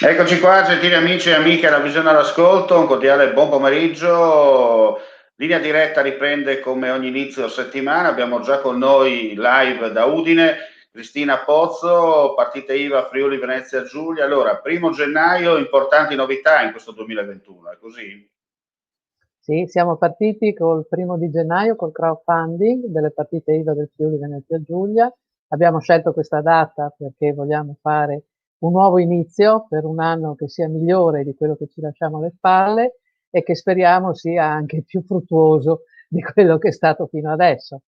Eccoci qua, gentili amici e amiche alla Visione all'Ascolto, un cordiale buon pomeriggio. Linea diretta riprende come ogni inizio settimana. Abbiamo già con noi live da Udine Cristina Pozzo, partita IVA Friuli Venezia Giulia. Allora, 1° gennaio, importanti novità in questo 2021, è così? Sì, siamo partiti col 1° gennaio col crowdfunding delle partite IVA del Friuli Venezia Giulia. Abbiamo scelto questa data perché vogliamo fare un nuovo inizio per un anno che sia migliore di quello che ci lasciamo alle spalle e che speriamo sia anche più fruttuoso di quello che è stato fino adesso.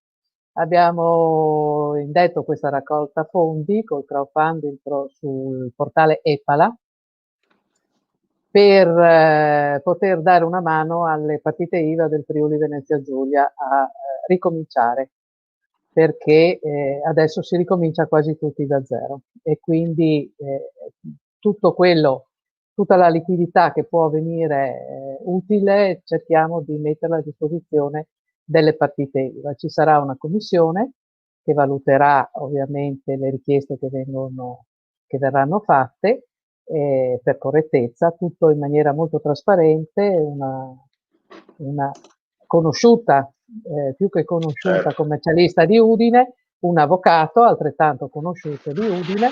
Abbiamo indetto questa raccolta fondi col crowdfunding sul portale EPALA per poter dare una mano alle partite IVA del Friuli Venezia Giulia a ricominciare, perché adesso si ricomincia quasi tutti da zero e quindi tutta la liquidità che può venire utile cerchiamo di metterla a disposizione delle partite IVA. Ci sarà una commissione che valuterà ovviamente le richieste che verranno fatte per correttezza, tutto in maniera molto trasparente, una conosciuta, più che conosciuta commercialista di Udine, un avvocato altrettanto conosciuto di Udine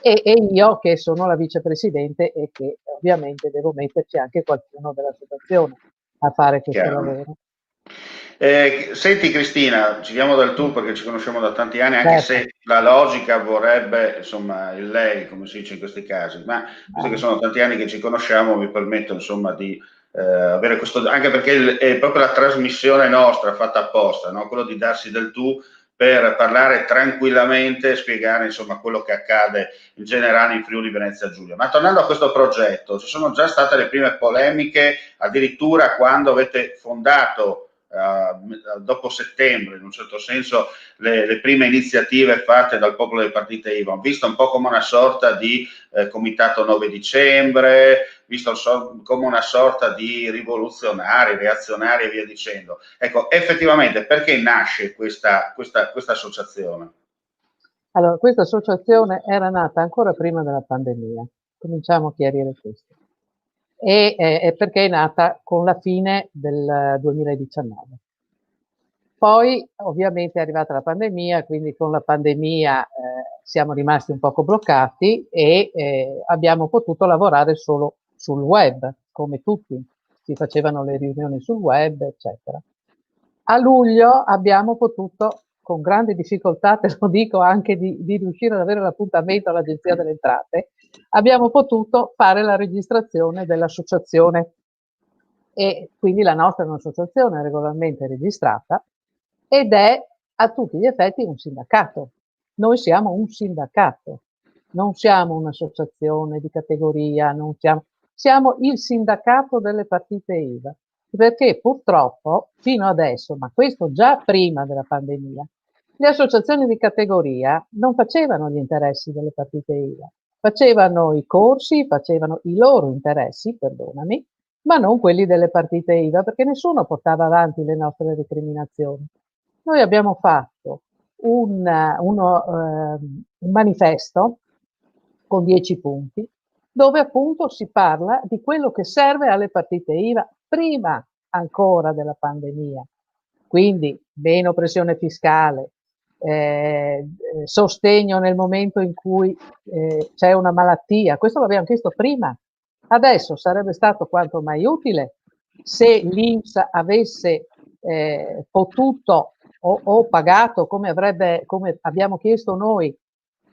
e io che sono la vicepresidente e che ovviamente devo metterci anche qualcuno dell'associazione a fare questo lavoro. Senti Cristina, ci diamo del tu perché ci conosciamo da tanti anni, anche se la logica vorrebbe, insomma, il lei, come si dice in questi casi, ma visto che sono tanti anni che ci conosciamo, mi permetto, insomma, di avere questo, anche perché è proprio la trasmissione nostra fatta apposta, no? Quello di darsi del tu per parlare tranquillamente e spiegare, insomma, quello che accade in generale in Friuli Venezia Giulia. Ma tornando a questo progetto, ci sono già state le prime polemiche, addirittura quando avete fondato dopo settembre, in un certo senso, le prime iniziative fatte dal popolo delle partite IVA, visto un po' come una sorta di comitato 9 dicembre, visto come una sorta di rivoluzionari, reazionari e via dicendo. Ecco, effettivamente perché nasce questa associazione? Allora, questa associazione era nata ancora prima della pandemia, cominciamo a chiarire questo. E perché è nata con la fine del 2019. Poi ovviamente è arrivata la pandemia, quindi con la pandemia siamo rimasti un poco bloccati e abbiamo potuto lavorare solo sul web, come tutti, si facevano le riunioni sul web, eccetera. A luglio abbiamo potuto, con grande difficoltà, te lo dico anche di riuscire ad avere l'appuntamento all'Agenzia delle Entrate, abbiamo potuto fare la registrazione dell'associazione e quindi la nostra è un'associazione regolarmente registrata ed è a tutti gli effetti un sindacato. Noi siamo un sindacato, non siamo un'associazione di categoria, siamo il sindacato delle partite IVA, perché purtroppo fino adesso, ma questo già prima della pandemia, le associazioni di categoria non facevano gli interessi delle partite IVA, facevano i corsi, facevano i loro interessi, perdonami, ma non quelli delle partite IVA, perché nessuno portava avanti le nostre recriminazioni. Noi abbiamo fatto un manifesto con 10 punti, dove appunto si parla di quello che serve alle partite IVA prima ancora della pandemia. Quindi meno pressione fiscale, sostegno nel momento in cui c'è una malattia. Questo l'abbiamo chiesto prima. Adesso sarebbe stato quanto mai utile se l'INPS avesse potuto o pagato come abbiamo chiesto noi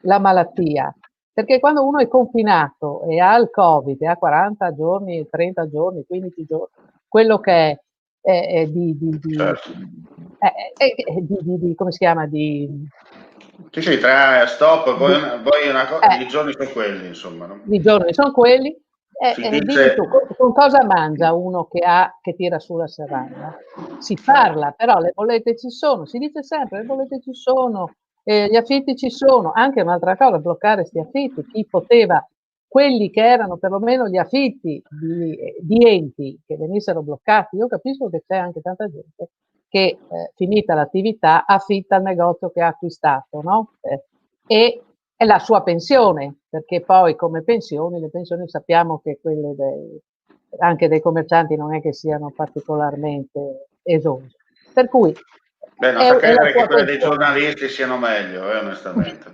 la malattia, perché quando uno è confinato e ha il Covid e ha 40 giorni, 30 giorni, 15 giorni, quello che è come si chiama? Sì, tra stop, poi una cosa, i giorni sono quelli, insomma. No? I giorni sono quelli, Si dimmi dice, tu, con cosa mangia uno che tira su la serranda? Si certo. parla, però le bollette ci sono, si dice sempre le bollette ci sono, gli affitti ci sono, anche un'altra cosa, bloccare sti affitti, chi poteva, quelli che erano perlomeno gli affitti di enti che venissero bloccati, io capisco che c'è anche tanta gente che finita l'attività affitta il negozio che ha acquistato, no? E è la sua pensione, perché poi come pensioni, le pensioni sappiamo che quelle anche dei commercianti non è che siano particolarmente esose. Per cui beh, non sta a è la credere che sua quelle dei pensione. giornalisti siano meglio, onestamente.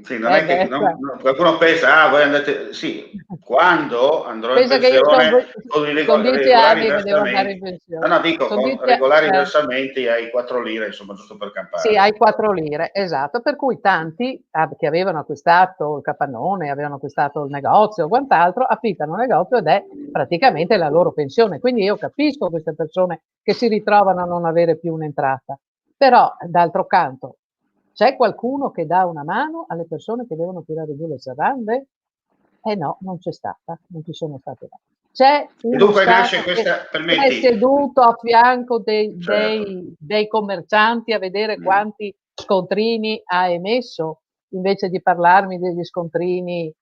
Sì, non è che Beh, qualcuno pensa, ah, voi andate, sì, quando andrò in pensa che io pensione con i son 10 regolari anni che devo andare in versamenti, no, pensione. no, dico, Son con 10 a regolari versamenti hai 4 lire, insomma, giusto per Sì, campare. hai 4 lire, esatto. Per cui tanti che avevano acquistato il capannone, avevano acquistato il negozio o quant'altro, affittano il negozio ed è praticamente la loro pensione. Quindi io capisco queste persone che si ritrovano a non avere più un'entrata. Però, d'altro canto, c'è qualcuno che dà una mano alle persone che devono tirare giù le serrande? Eh no, non c'è stata, non ci sono state date. C'è E uno dunque nasce Stato questa, che è permetti, seduto a fianco certo. dei commercianti a vedere Mm. quanti scontrini ha emesso, invece di parlarmi degli scontrini,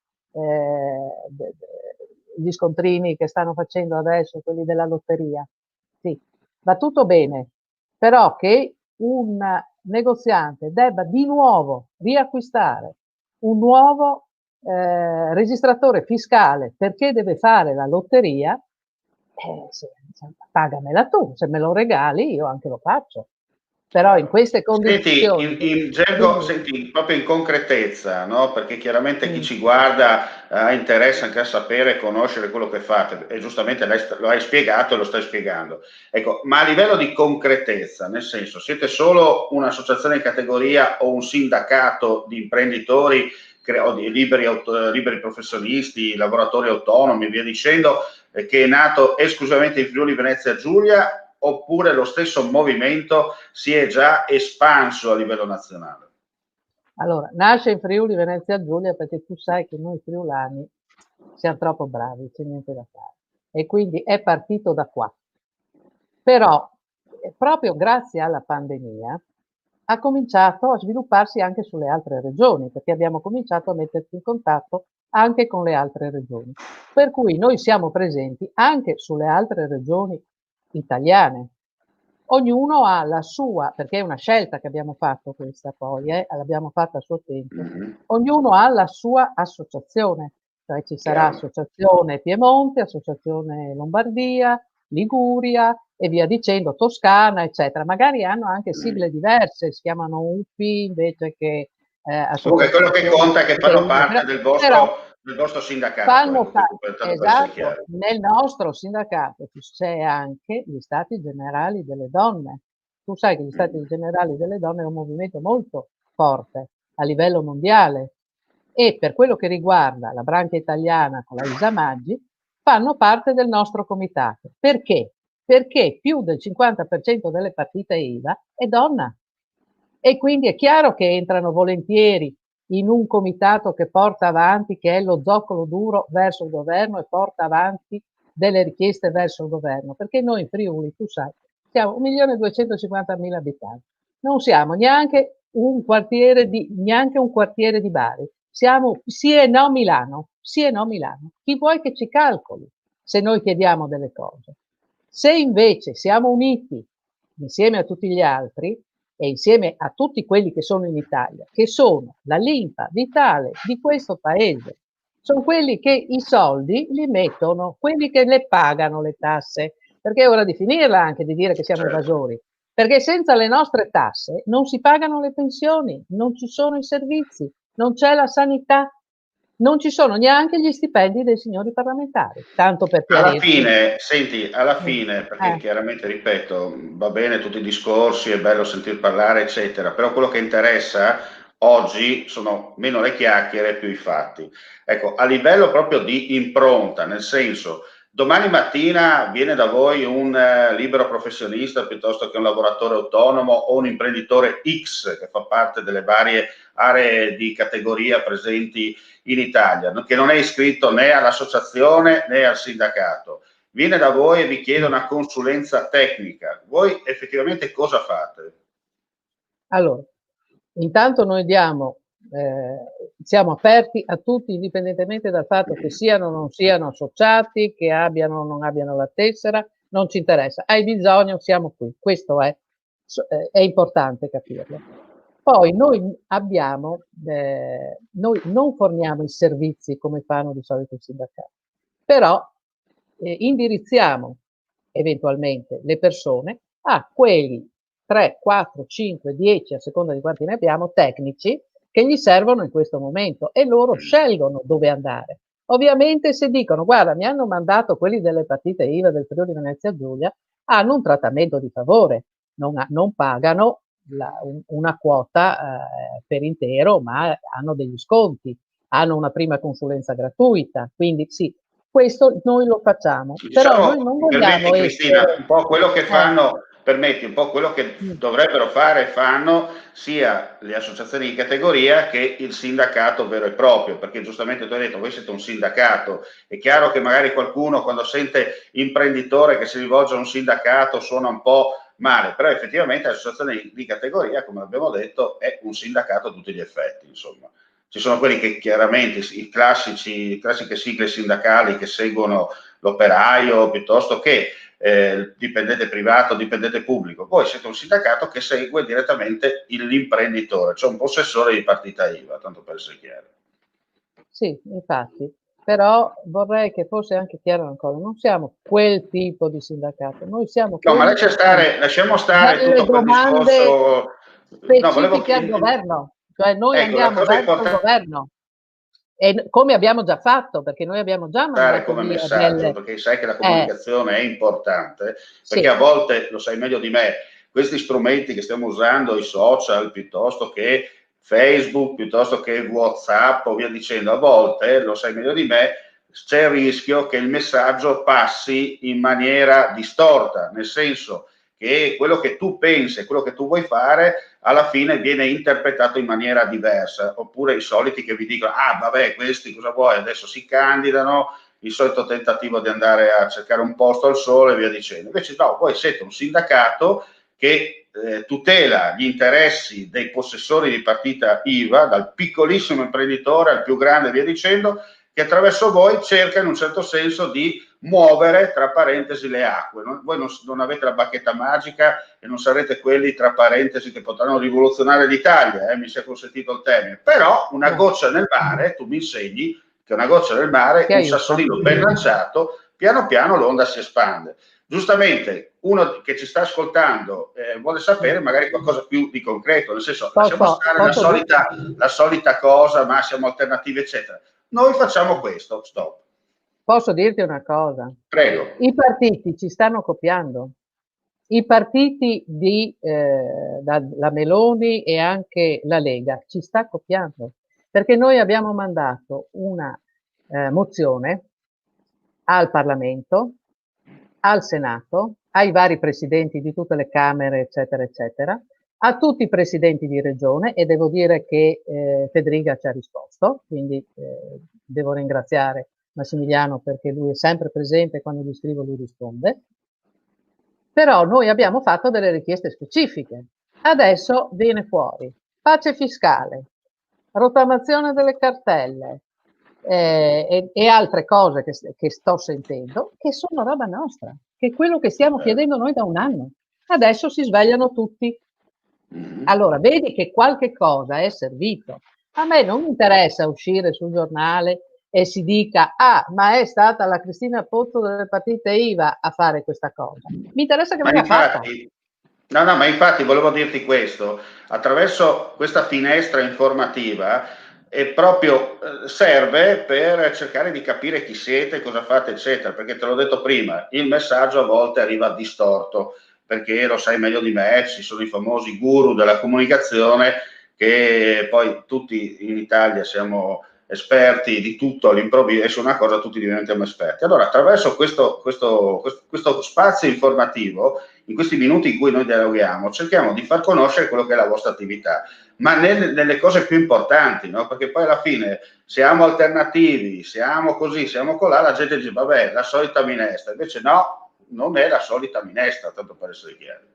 gli scontrini che stanno facendo adesso, quelli della lotteria. Sì, va tutto bene, però che un negoziante debba di nuovo riacquistare un nuovo registratore fiscale perché deve fare la lotteria, pagamela tu, se me lo regali io anche lo faccio. Però in Chiaro. queste Senti, condizioni, in gergo, dimmi, senti, proprio in concretezza, no? Perché chiaramente chi mm, ci guarda ha interesse anche a sapere e conoscere quello che fate, e giustamente lo hai spiegato e lo stai spiegando. Ecco, ma a livello di concretezza, nel senso, siete solo un'associazione di categoria o un sindacato di imprenditori o di liberi professionisti, lavoratori autonomi, e via dicendo, che è nato esclusivamente in Friuli Venezia Giulia, oppure lo stesso movimento si è già espanso a livello nazionale? allora, nasce in Friuli Venezia Giulia perché tu sai che noi friulani siamo troppo bravi, c'è niente da fare. E quindi è partito da qua. Però, proprio grazie alla pandemia, ha cominciato a svilupparsi anche sulle altre regioni, perché abbiamo cominciato a metterci in contatto anche con le altre regioni. Per cui noi siamo presenti anche sulle altre regioni italiane. Ognuno ha la sua, perché è una scelta che abbiamo fatto questa poi, l'abbiamo fatta a suo tempo, Mm-hmm. ognuno ha la sua associazione, cioè ci sarà Chiaro. associazione Piemonte, associazione Lombardia, Liguria e via dicendo, Toscana, eccetera. Magari hanno anche Mm. sigle diverse, si chiamano UPI invece che Comunque quello che associazione conta è che fanno degli parte però del vostro sindacato, fanno ecco, questo tanto per essere esatto, chiaro. nel nostro sindacato c'è anche gli stati generali delle donne. Tu sai che gli Mm. stati generali delle donne è un movimento molto forte a livello mondiale e per quello che riguarda la branca italiana con la Isa Maggi fanno parte del nostro comitato. Perché? Perché più del 50% delle partite IVA è donna. E quindi è chiaro che entrano volentieri in un comitato che porta avanti, che è lo zoccolo duro verso il governo e porta avanti delle richieste verso il governo, perché noi in Friuli, tu sai, siamo 1.250.000 abitanti, non siamo neanche un quartiere di Bari, siamo sì e no Milano, sì e no Milano. Chi vuoi che ci calcoli se noi chiediamo delle cose? Se invece siamo uniti insieme a tutti gli altri, e insieme a tutti quelli che sono in Italia, che sono la linfa vitale di questo paese. Sono quelli che i soldi li mettono, quelli che le pagano le tasse, perché è ora di finirla anche di dire che siamo Certo. evasori, perché senza le nostre tasse non si pagano le pensioni, non ci sono i servizi, non c'è la sanità, non ci sono neanche gli stipendi dei signori parlamentari, tanto per Alla chiarirci. fine, senti, alla Mm. fine, perché chiaramente, ripeto, va bene tutti i discorsi, è bello sentir parlare, eccetera, però quello che interessa oggi sono meno le chiacchiere e più i fatti. Ecco, a livello proprio di impronta, nel senso domani mattina viene da voi un libero professionista piuttosto che un lavoratore autonomo o un imprenditore X che fa parte delle varie aree di categoria presenti in Italia, che non è iscritto né all'associazione né al sindacato, viene da voi e vi chiede una consulenza tecnica, voi effettivamente cosa fate? Allora, intanto noi siamo aperti a tutti, indipendentemente dal fatto che siano o non siano associati, che abbiano o non abbiano la tessera, non ci interessa. Hai bisogno, siamo qui. Questo è importante capirlo. Poi noi non forniamo i servizi come fanno di solito i sindacati, però indirizziamo eventualmente le persone a quei 3, 4, 5, 10, a seconda di quanti ne abbiamo, tecnici che gli servono in questo momento e loro scelgono dove andare. Ovviamente se dicono guarda mi hanno mandato quelli delle partite IVA del Friuli Venezia Giulia, hanno un trattamento di favore, non pagano una quota per intero, ma hanno degli sconti, hanno una prima consulenza gratuita, quindi sì, questo noi lo facciamo, Diciamo, però noi non vogliamo Cristina, essere... un po' quello che fanno, permetti, un po' quello che dovrebbero fare e fanno sia le associazioni di categoria che il sindacato vero e proprio, perché giustamente tu hai detto, voi siete un sindacato, è chiaro che magari qualcuno quando sente imprenditore che si rivolge a un sindacato suona un po' male, però effettivamente l'associazione di categoria, come abbiamo detto, è un sindacato a tutti gli effetti, insomma. Ci sono quelli che chiaramente, classiche sigle sindacali che seguono l'operaio piuttosto che dipendente privato, dipendente pubblico. Voi siete un sindacato che segue direttamente l'imprenditore, cioè un possessore di partita IVA, tanto per essere chiaro. Sì, infatti, però vorrei che fosse anche chiaro una cosa, non siamo quel tipo di sindacato, noi siamo No, ma quelli che fanno lasciamo stare delle tutto quel domande discorso. No, volevo specifiche al governo, cioè noi ecco, la andiamo cosa verso il importante governo e come abbiamo già fatto, perché noi abbiamo già mandato come via messaggio, perché sai che la comunicazione è importante, perché sì, a volte, lo sai meglio di me, questi strumenti che stiamo usando, i social, piuttosto che Facebook, piuttosto che WhatsApp o via dicendo, a volte, lo sai meglio di me, c'è il rischio che il messaggio passi in maniera distorta, nel senso che quello che tu pensi, quello che tu vuoi fare, alla fine viene interpretato in maniera diversa, oppure i soliti che vi dicono, ah vabbè, questi cosa vuoi, adesso si candidano, il solito tentativo di andare a cercare un posto al sole e via dicendo. Invece no, voi siete un sindacato che tutela gli interessi dei possessori di partita IVA, dal piccolissimo imprenditore al più grande e via dicendo, che attraverso voi cerca in un certo senso di muovere tra parentesi le acque. Voi non avete la bacchetta magica e non sarete quelli tra parentesi che potranno rivoluzionare l'Italia, mi sia consentito il termine, però una goccia nel mare, tu mi insegni che una goccia nel mare, un sassolino ben lanciato, piano piano l'onda si espande. Giustamente uno che ci sta ascoltando vuole sapere magari qualcosa più di concreto, nel senso lasciamo stare la solita cosa, ma siamo alternativi eccetera. Noi facciamo questo, stop. Posso dirti una cosa? Prego. I partiti ci stanno copiando. I partiti la Meloni e anche la Lega ci sta copiando, perché noi abbiamo mandato una mozione al Parlamento, al Senato, ai vari presidenti di tutte le Camere, eccetera, eccetera, a tutti i presidenti di regione e devo dire che Federica ci ha risposto, quindi devo ringraziare Massimiliano perché lui è sempre presente, quando gli scrivo lui risponde. Però noi abbiamo fatto delle richieste specifiche. Adesso viene fuori pace fiscale, rottamazione delle cartelle e altre cose che sto sentendo, che sono roba nostra, che è quello che stiamo chiedendo noi da un anno. Adesso si svegliano tutti. Allora, vedi che qualche cosa è servito. A me non interessa uscire sul giornale e si dica, ah, ma è stata la Cristina Pozzo delle partite IVA a fare questa cosa. Mi interessa che venga fatta. No, ma infatti volevo dirti questo, attraverso questa finestra informativa proprio serve per cercare di capire chi siete, cosa fate, eccetera, perché te l'ho detto prima, il messaggio a volte arriva distorto, perché lo sai meglio di me, ci sono i famosi guru della comunicazione che poi tutti in Italia siamo esperti di tutto all'improvviso e su una cosa tutti diventiamo esperti. Allora, attraverso questo spazio informativo, in questi minuti in cui noi dialoghiamo, cerchiamo di far conoscere quello che è la vostra attività, ma nelle cose più importanti, no? Perché poi alla fine siamo alternativi, siamo così, siamo colà, la gente dice vabbè, la solita minestra, invece no, non è la solita minestra, tanto per essere chiari.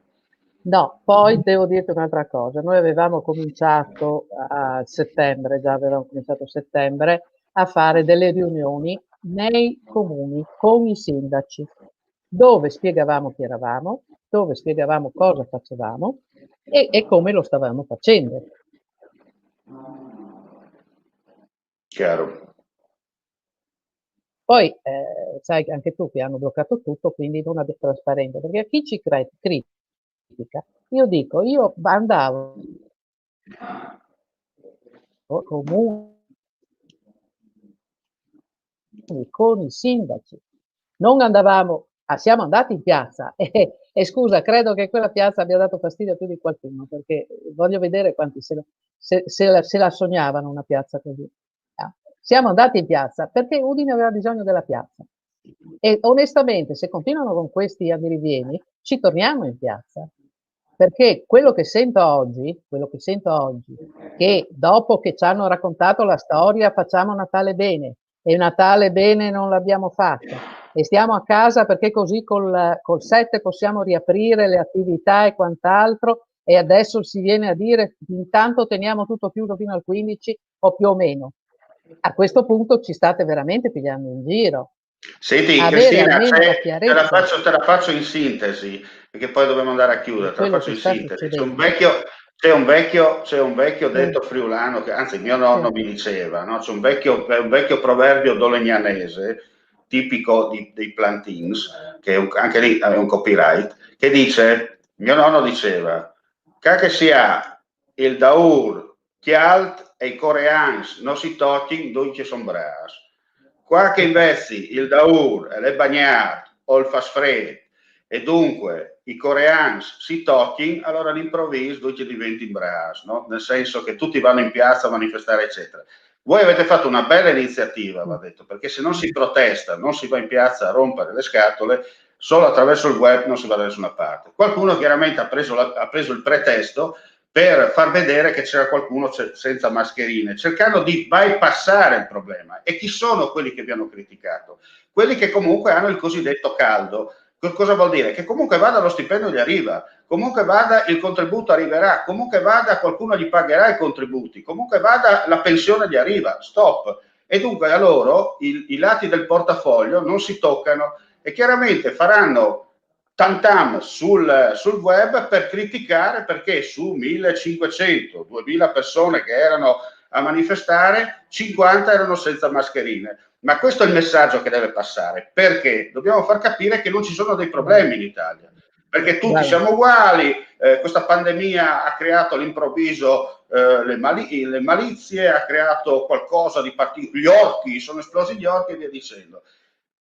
No, poi devo dirti un'altra cosa. Noi avevamo cominciato a settembre, già avevamo cominciato a settembre, a fare delle riunioni nei comuni con i sindaci, dove spiegavamo chi eravamo, dove spiegavamo cosa facevamo e come lo stavamo facendo. Chiaro. Poi sai anche tu che hanno bloccato tutto, quindi non abbiamo trasparenza, perché a chi ci critica, io dico, io andavo comuni con i sindaci, non andavamo, siamo andati in piazza e scusa, credo che quella piazza abbia dato fastidio a più di qualcuno, perché voglio vedere quanti se la sognavano una piazza così. Siamo andati in piazza perché Udine aveva bisogno della piazza e onestamente se continuano con questi andirivieni ci torniamo in piazza, perché quello che sento oggi, che dopo che ci hanno raccontato la storia facciamo Natale bene e Natale bene non l'abbiamo fatto e stiamo a casa perché così col 7 possiamo riaprire le attività e quant'altro e adesso si viene a dire intanto teniamo tutto chiuso fino al 15 o più o meno. A questo punto ci state veramente pigliando in giro. Senti, Avere Cristina, almeno la chiarezza te la faccio in sintesi, perché poi dobbiamo andare a di chiudere, te la quello faccio che in sta sintesi. succedendo. C'è un vecchio detto friulano, che anzi mio nonno Sì. mi diceva, no? C'è un vecchio proverbio dolegnanese, tipico dei plantins, che anche lì è un copyright, che dice, mio nonno diceva, che sia il daur, chialt e i coreans non si tocchino, dove sono bras. Qua che invece il daur, le bagnat o il fast fred e dunque i coreans si tocchin, allora all'improvviso dove diventi in bras, no? Nel senso che tutti vanno in piazza a manifestare, eccetera. Voi avete fatto una bella iniziativa, va detto, perché se non si protesta, non si va in piazza a rompere le scatole, solo attraverso il web non si va da nessuna parte. Qualcuno chiaramente ha preso il pretesto per far vedere che c'era qualcuno senza mascherine, cercando di bypassare il problema. E chi sono quelli che vi hanno criticato? Quelli che comunque hanno il cosiddetto caldo. Cosa vuol dire? Che comunque vada lo stipendio gli arriva, comunque vada il contributo arriverà, comunque vada qualcuno gli pagherà i contributi, comunque vada la pensione gli arriva, stop. E dunque a loro i lati del portafoglio non si toccano e chiaramente faranno tantam sul web per criticare perché su 1500, 2000 persone che erano a manifestare, 50 erano senza mascherine. Ma questo è il messaggio che deve passare, perché dobbiamo far capire che non ci sono dei problemi in Italia, perché tutti siamo uguali, questa pandemia ha creato all'improvviso le malizie, ha creato qualcosa di particolare, gli orchi, sono esplosi gli orchi e via dicendo.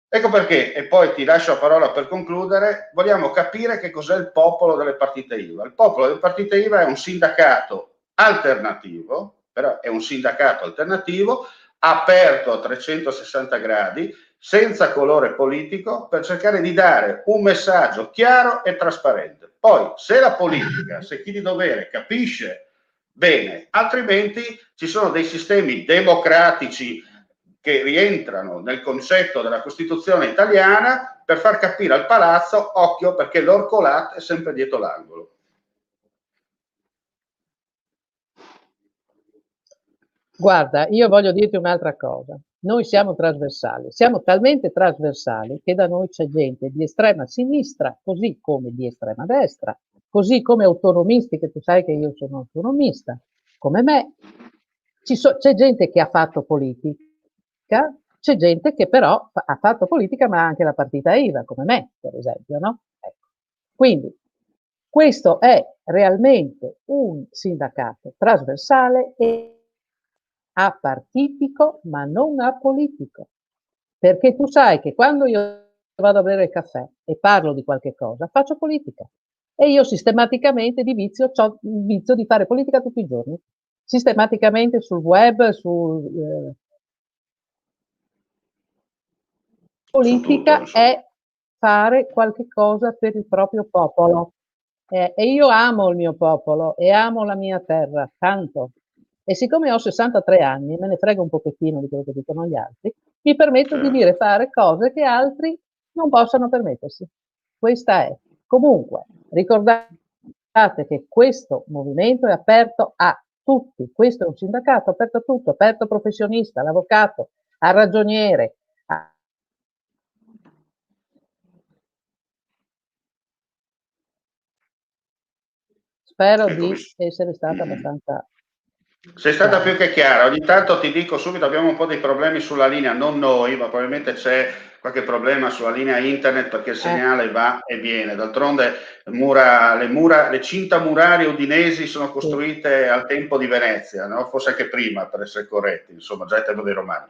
Ecco perché, e poi ti lascio la parola per concludere, vogliamo capire che cos'è il popolo delle partite IVA. Il popolo delle partite IVA è un sindacato alternativo, però è un sindacato alternativo, aperto a 360 gradi, senza colore politico, per cercare di dare un messaggio chiaro e trasparente. Poi, se la politica, se chi di dovere capisce bene, altrimenti ci sono dei sistemi democratici che rientrano nel concetto della Costituzione italiana per far capire al palazzo, occhio perché l'orcolat è sempre dietro l'angolo. Guarda, io voglio dirti un'altra cosa. Noi siamo trasversali, siamo talmente trasversali che da noi c'è gente di estrema sinistra, così come di estrema destra, così come autonomisti, che tu sai che io sono autonomista, come me. C'è gente che ha fatto politica, c'è gente che però ha fatto politica ma ha anche la partita IVA, come me, per esempio, no? Ecco. Quindi questo è realmente un sindacato trasversale e apartitico ma non apolitico, perché tu sai che quando io vado a bere il caffè e parlo di qualche cosa, faccio politica e io sistematicamente ho il vizio di fare politica tutti i giorni, sistematicamente sul web, politica è fare qualche cosa per il proprio popolo. E io amo il mio popolo e amo la mia terra, tanto. E siccome ho 63 anni, me ne frego un pochettino di quello che dicono gli altri, mi permetto di dire fare cose che altri non possano permettersi. Questa è. Comunque, ricordate che questo movimento è aperto a tutti. Questo è un sindacato aperto a tutto, aperto al professionista, all'avvocato, al ragioniere. Spero di essere stata abbastanza... Sei stata più che chiara. Ogni tanto ti dico subito, abbiamo un po' di problemi sulla linea, non noi, ma probabilmente c'è qualche problema sulla linea internet perché il segnale va e viene. D'altronde le cinta murarie udinesi sono costruite al tempo di Venezia, no? Forse anche prima, per essere corretti, insomma, già al tempo dei Romani.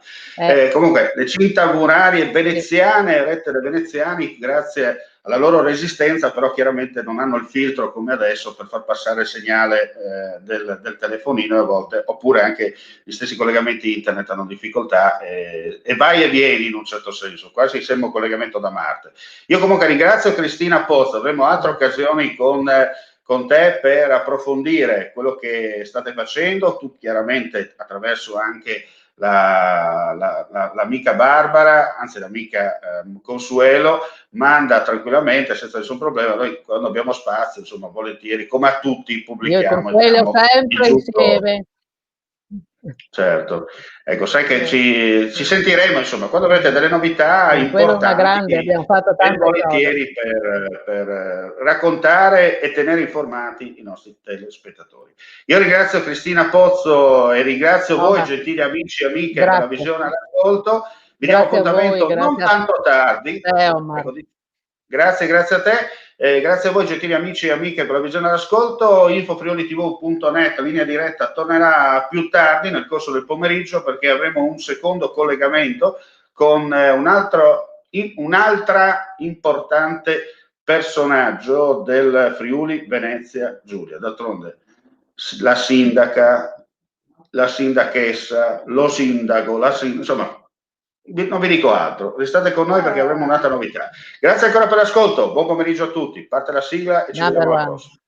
Comunque, le cinta murarie veneziane, erette dai veneziani, grazie alla loro resistenza, però chiaramente non hanno il filtro come adesso per far passare il segnale del telefonino a volte, oppure anche gli stessi collegamenti internet hanno difficoltà e vai e vieni in un certo senso, quasi sembra un collegamento da Marte. Io comunque ringrazio Cristina Pozzo, avremo altre occasioni con te per approfondire quello che state facendo, tu chiaramente attraverso anche l'amica Barbara, anzi l'amica Consuelo, manda tranquillamente senza nessun problema. Noi quando abbiamo spazio, insomma, volentieri, come a tutti, pubblichiamo. Io e Consuelo sempre insieme. Certo, ecco, sai che ci sentiremo, insomma, quando avete delle novità importanti, una grande, abbiamo fatto tante volentieri per raccontare e tenere informati i nostri telespettatori. Io ringrazio Cristina Pozzo e ringrazio voi, gentili amici e amiche, per la visione all'ascolto. Vi diamo appuntamento non tanto tardi. Ecco, grazie a te. Grazie a voi, gentili amici e amiche, per la visione all'ascolto. infofriulitv.net, linea diretta, tornerà più tardi nel corso del pomeriggio perché avremo un secondo collegamento con un'altra importante personaggio del Friuli Venezia Giulia. D'altronde la sindaca, la sindachessa, lo sindaco, insomma, non vi dico altro, restate con noi perché avremo un'altra novità. Grazie ancora per l'ascolto, buon pomeriggio a tutti, parte la sigla e ci vediamo alla prossima.